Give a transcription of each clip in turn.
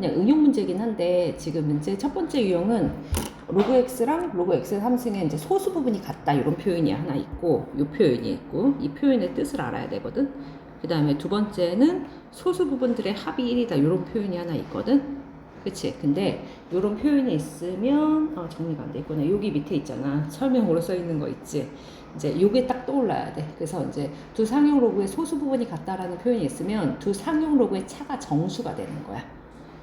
그냥 응용 문제긴 한데 지금 이제 첫 번째 유형은 로그 x랑 로그 x 3승의 이제 소수 부분이 같다 이런 표현이 하나 있고 이 표현이 있고 이 표현의 뜻을 알아야 되거든. 그 다음에 두 번째는 소수 부분들의 합이 1이다 이런 표현이 하나 있거든. 그치? 근데 이런 표현이 있으면 정리가 안 돼 있구나. 여기 밑에 있잖아. 설명으로 써 있는 거 있지. 이제 요게 딱 떠올라야 돼. 그래서 이제 두 상용 로그의 소수 부분이 같다라는 표현이 있으면 두 상용 로그의 차가 정수가 되는 거야.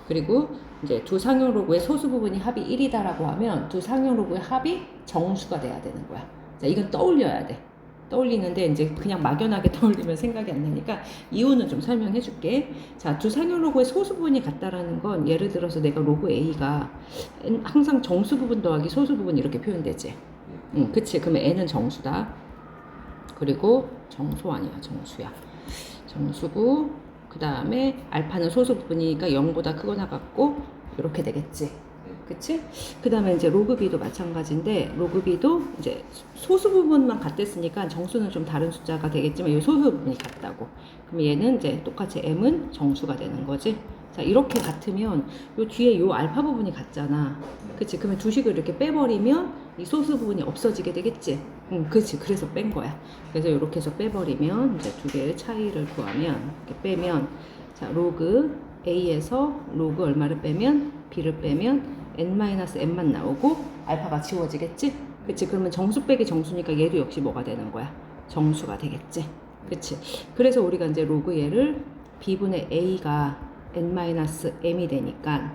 그리고 이제 두 상용 로그의 소수 부분이 합이 1이다라고 하면 두 상용 로그의 합이 정수가 돼야 되는 거야. 자, 이건 떠올려야 돼. 떠올리는데 이제 그냥 막연하게 떠올리면 생각이 안 나니까 이유는 좀 설명해 줄게. 자, 두 상용 로그의 소수 부분이 같다라는 건 예를 들어서 내가 로그 A가 항상 정수 부분 더하기 소수 부분 이렇게 표현되지. 그치. 그러면 N은 정수다. 그리고 정수 아니야. 정수야. 정수고 그 다음에 알파는 소수 부분이니까 0보다 크거나 같고 이렇게 되겠지. 그치? 그 다음에 이제 로그 B도 마찬가지인데 로그 B도 이제 소수 부분만 같았으니까 정수는 좀 다른 숫자가 되겠지만 이 소수 부분이 같다고. 그럼 얘는 이제 똑같이 M은 정수가 되는 거지. 자, 이렇게 같으면 요 뒤에 요 알파 부분이 같잖아. 그치? 그러면 두 식을 이렇게 빼버리면 이 소수 부분이 없어지게 되겠지? 그치. 그래서 뺀 거야. 그래서 이렇게 해서 빼버리면 이제 두 개의 차이를 구하면 이렇게 빼면 자, 로그 A에서 로그 얼마를 빼면 B를 빼면 n-m만 나오고 알파가 지워지겠지? 그치? 그러면 정수 빼기 정수니까 얘도 역시 뭐가 되는 거야? 정수가 되겠지? 그치? 그래서 우리가 이제 로그 얘를 B분의 A가 n-m이 되니까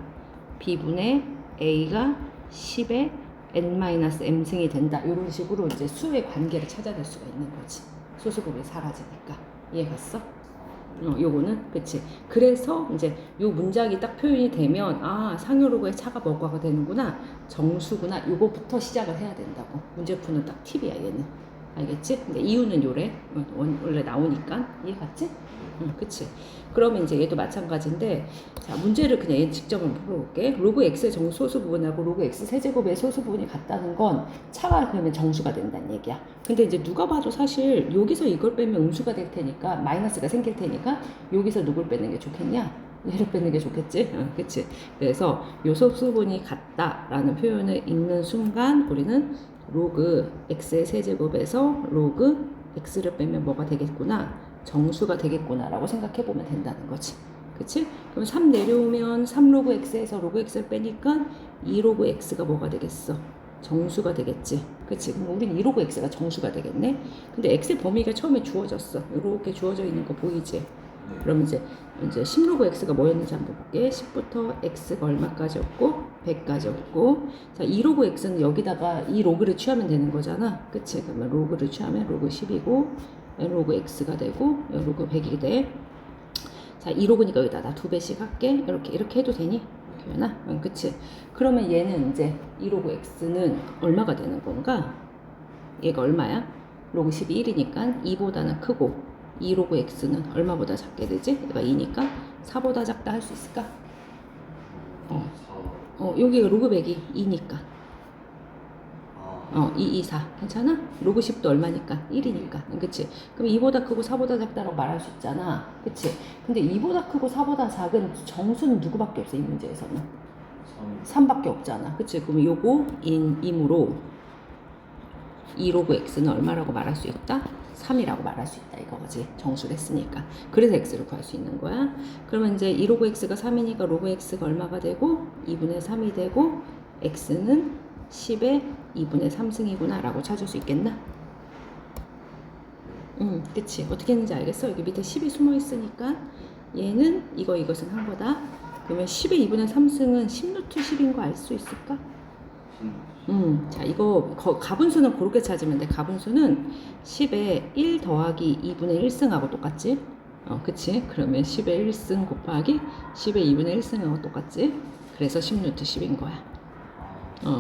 B분의 A가 10의 n-m승이 된다. 이런 식으로 이제 수의 관계를 찾아낼 수가 있는 거지. 소수 부분이 사라지니까. 이해 갔어? 요거는 그치. 그래서 이제 요 문장이 딱 표현이 되면 상용 로그의 차가 뭐가 되는구나, 정수구나, 요거부터 시작을 해야 된다고. 문제 푸는 딱 팁이야 얘는. 알겠지? 근데 이유는 요래 원래 나오니까. 이해 갔지? 그치. 그러면 이제 얘도 마찬가지인데, 자, 문제를 그냥 얘 직접 한번 풀어볼게. 로그 x의 정소수 부분하고 로그 x 세제곱의 소수 부분이 같다는 건 차가 그러면 정수가 된다는 얘기야. 근데 이제 누가 봐도 사실 여기서 이걸 빼면 음수가 될 테니까, 마이너스가 생길 테니까 여기서 누굴 빼는 게 좋겠냐? 얘를 빼는 게 좋겠지? 그치. 그래서 요 소수 부분이 같다라는 표현을 읽는 순간 우리는 로그 x의 세제곱에서 로그 x를 빼면 뭐가 되겠구나? 정수가 되겠구나 라고 생각해 보면 된다는 거지. 그치? 그럼 3 내려오면 3로그 x에서 로그 x를 빼니까 2로그 x가 뭐가 되겠어? 정수가 되겠지. 그치? 그럼 우린 2로그 x가 정수가 되겠네. 근데 x의 범위가 처음에 주어졌어. 이렇게 주어져 있는 거 보이지? 그럼 이제 10로그 x가 뭐였는지 한번 볼게. 10부터 x가 얼마까지였고 100까지였고, 자, 2로그 x는 여기다가 이 로그를 취하면 되는 거잖아. 그치? 그러면 로그를 취하면 로그 10이고 로그 x가 되고 로그 100이 돼. 자, 2로그니까 여기다 나 2배씩 할게. 이렇게 해도 되니? 교연아? 그치? 그러면 얘는 이제 2로그 x는 얼마가 되는 건가? 얘가 얼마야? 로그 10이 1이니까 2보다는 크고, 2로그 x는 얼마보다 작게 되지? 얘가 2니까 4보다 작다 할 수 있을까? 여기가 로그 100이 2니까 2, 2, 4 괜찮아? 로그 10도 얼마니까? 1이니까. 그치? 그럼 2보다 크고 4보다 작다라고 말할 수 있잖아. 그치? 근데 2보다 크고 4보다 작은 정수는 누구밖에 없어, 이 문제에서는? 3밖에 없잖아. 그치? 그럼 요거 임으로 2로그 x는 얼마라고 말할 수 있다? 3이라고 말할 수 있다 이거지. 정수를 했으니까. 그래서 x를 구할 수 있는 거야. 그러면 이제 2로그 x가 3이니까 로그 x가 얼마가 되고 2분의 3이 되고 x는 10의 2분의 3승이구나 라고 찾을 수 있겠나? 그치. 어떻게 했는지 알겠어? 여기 밑에 10이 숨어 있으니까 얘는 이것은 한 거다. 그러면 10의 2분의 3승은 10루트 10인 거 알 수 있을까? 자, 이거 가분수는 그렇게 찾으면 돼. 가분수는 10의 1 더하기 2분의 1승하고 똑같지? 그치? 그러면 10의 1승 곱하기 10의 2분의 1승하고 똑같지? 그래서 10루트 10인 거야.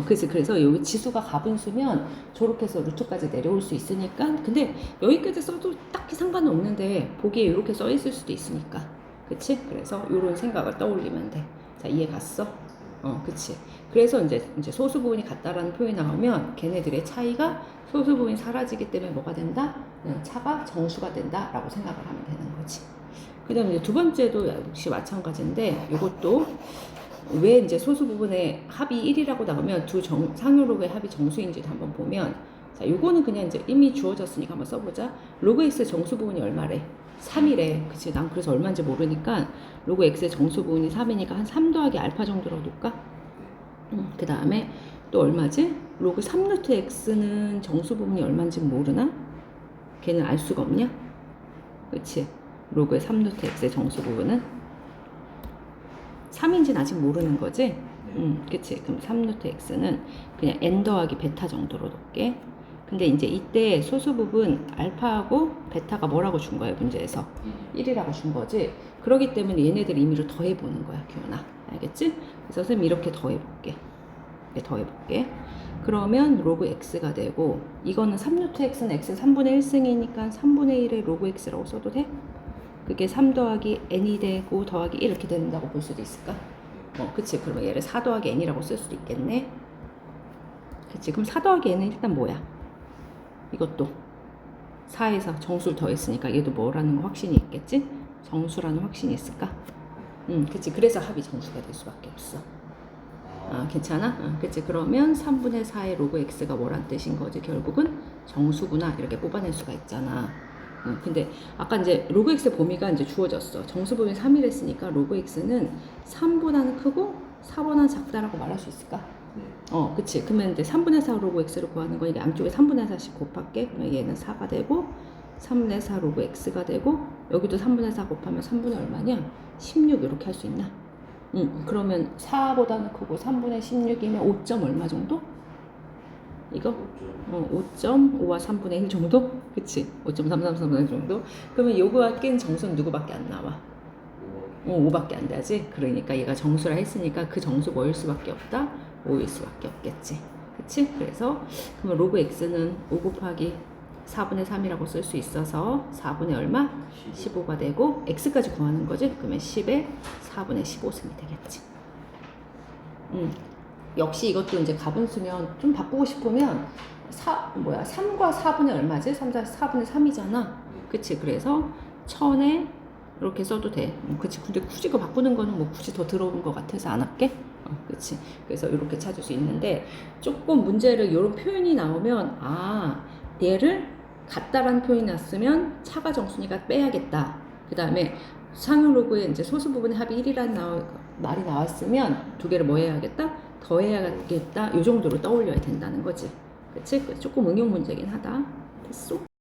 그치. 그래서 여기 지수가 가분수면 저렇게 해서 루트까지 내려올 수 있으니까. 근데 여기까지 써도 딱히 상관은 없는데 보기에 이렇게 써 있을 수도 있으니까. 그치? 그래서 이런 생각을 떠올리면 돼. 자, 이해 갔어? 그치. 그래서 이제 소수 부분이 같다라는 표현이 나오면 걔네들의 차이가 소수 부분이 사라지기 때문에 뭐가 된다? 차가 정수가 된다라고 생각을 하면 되는 거지. 그 다음에 이제 두 번째도 역시 마찬가지인데, 이것도 왜 이제 소수 부분의 합이 1이라고 나오면 두 상요 로그의 합이 정수인지도 한번 보면, 자, 요거는 그냥 이제 이미 주어졌으니까 한번 써보자. 로그 x의 정수 부분이 얼마래? 3이래. 그치? 난 그래서 얼마인지 모르니까 로그 x의 정수 부분이 3이니까 한 3 더하기 알파 정도로 놓을까? 그 다음에 또 얼마지? 로그 3루트 x는 정수 부분이 얼마인지 모르나? 걔는 알 수가 없냐? 그치? 로그의 3루트 x의 정수 부분은 3인지는 아직 모르는 거지? 그치? 그럼 3루트 x는 그냥 n 더하기 베타 정도로 놓을게. 근데 이제 이때 소수 부분 알파하고 베타가 뭐라고 준 거야, 문제에서? 1이라고 준 거지? 그러기 때문에 얘네들 임의로 더해보는 거야, 기훈아. 알겠지? 그래서 선생님 이렇게 더해볼게. 더해볼게. 그러면 로그 x가 되고, 이거는 3루트 x는 x 3분의 1승이니까 3분의 1의 로그 x라고 써도 돼? 그게 3 더하기 n이 되고 더하기 1 이렇게 된다고 볼 수도 있을까? 그치. 그러면 얘를 4 더하기 n이라고 쓸 수도 있겠네. 그치. 그럼 4 더하기 n은 일단 뭐야? 이것도 4에서 정수를 더했으니까 얘도 뭐라는 거 확신이 있겠지? 정수라는 확신이 있을까? 그치. 그래서 합이 정수가 될 수밖에 없어. 아, 괜찮아? 그치. 그러면 3분의 4의 로그 x가 뭐란 뜻인 거지? 결국은 정수구나. 이렇게 뽑아낼 수가 있잖아. 근데 아까 이제 로그 x의 범위가 이제 주어졌어. 정수 범위 3이랬으니까 로그 x는 3보다는 크고 4보다는 작다라고 말할 수 있을까? 그치. 그러면 이제 3분의 4 로그 x를 구하는 거니까 양쪽에 3분의 4씩 곱할게. 그러면 얘는 4가 되고 3분의 4 로그 x가 되고, 여기도 3분의 4 곱하면 3분의 얼마냐? 16 이렇게 할 수 있나? 그러면 4보다는 크고 3분의 16이면 5점 얼마 정도? 이거? 5.5와 3분의 1 정도? 그치? 5.333 정도? 그러면 요거와 낀 정수는 누구밖에 안 나와? 5밖에 안 되지? 그러니까 얘가 정수라 했으니까 그 정수 뭐일 수밖에 없다? 5일 수밖에 없겠지. 그치? 그래서 그러면 로그 x는 5 곱하기 4분의 3이라고 쓸 수 있어서 4분의 얼마? 15가 되고, x까지 구하는 거지? 그러면 10에 4분의 15승이 되겠지. 역시 이것도 이제 가분수면 좀 바꾸고 싶으면 3과 4분의 얼마지? 4분의 3이잖아. 그치? 그래서 1000에 이렇게 써도 돼. 그치? 근데 굳이 그 바꾸는 거는 뭐 굳이 더 들어온 것 같아서 안 할게. 그치? 그래서 이렇게 찾을 수 있는데, 조금 문제를 이런 표현이 나오면, 얘를 같다라는 표현이 났으면 차가 정수니까 빼야겠다. 그 다음에 상용 로그에 이제 소수 부분의 합이 1이라는 말이 나왔으면 두 개를 뭐 해야겠다? 더해야겠다. 이 정도로 떠올려야 된다는 거지. 그치? 조금 응용 문제긴 하다. 됐어?